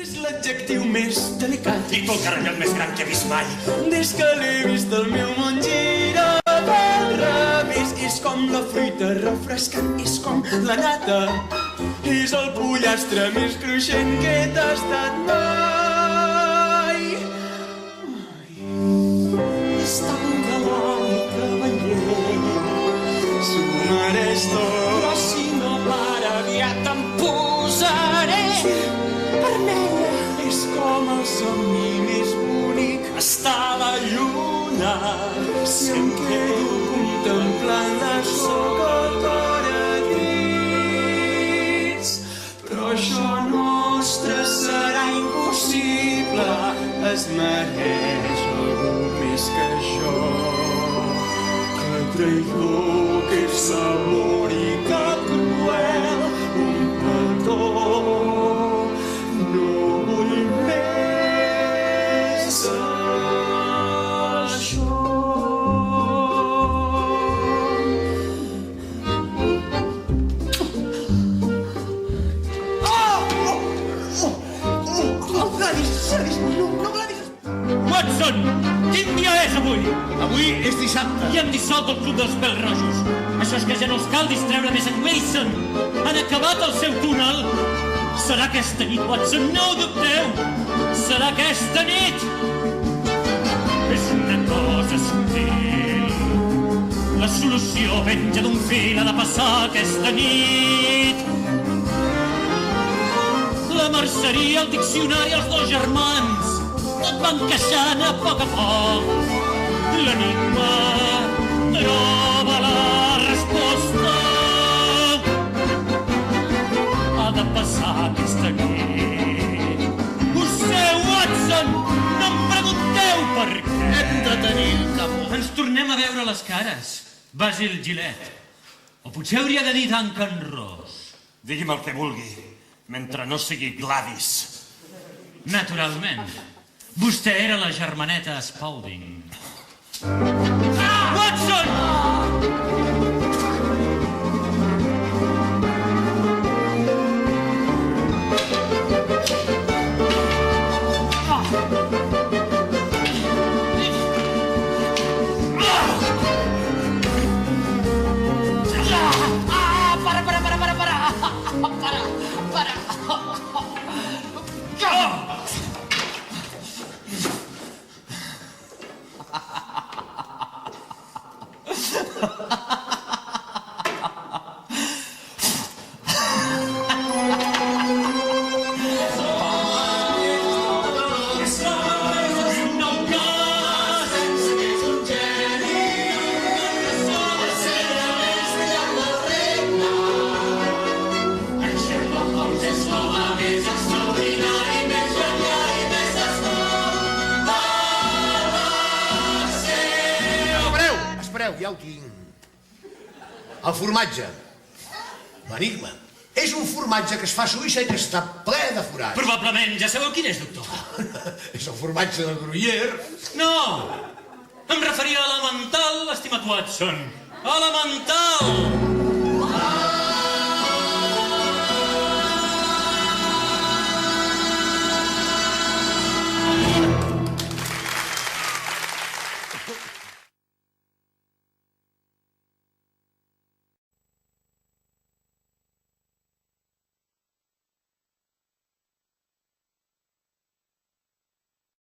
És l'adjectiu més delicat I tu el caramel més gran que he vist mai. des que l'he vist el meu món gira pel revés. És com la fruita refrescant, és com la nata, és el pollastre més cruixent que he tastat mai. És tan galant, cavaller, s'ho mereix tot. Però si no para aviat em posaré vermella. És com el somni més bonic, estar a la lluna. Si em quedo contemplant la socor a dins. Però això nostre serà impossible, es mereix algú més que això. Que traïdor, que sabor i que cruel, un petó. No vull més això. Gladys, no, Gladys. Watson, quin dia és avui? Avui és dissabte. I hem dissolt el club dels pèls rojos. Això és que ja no els cal distreure més en Mason. Han acabat el seu túnel. Serà aquesta nit, Watson, no ho dubteu. Serà aquesta nit. És una cosa subtil. La solució penja d'un fil, ha de passar aquesta nit. La merceria, el diccionari, els dos germans, tot va encaixant a poc. L'enigma troba la resposta. Ha de passar aquesta nit. Ho sé, Watson, no em pregunteu per què. Hem de tenir cap. Ens tornem a veure les cares. Basil Gillette. O potser hauria de dir Duncan Ross. Digui'm el que vulgui, mentre no sigui Gladys. Naturalment. Vostè era la germaneta Spaulding. Watson! Ja ho tinc. El formatge. L'enigma. És un formatge que es fa a Suïssa i que està ple de forats. Probablement. Ja sabeu quin és, doctor? És el formatge de Gruyère. No! Em referia a l'elemental, estimat Watson. Elemental!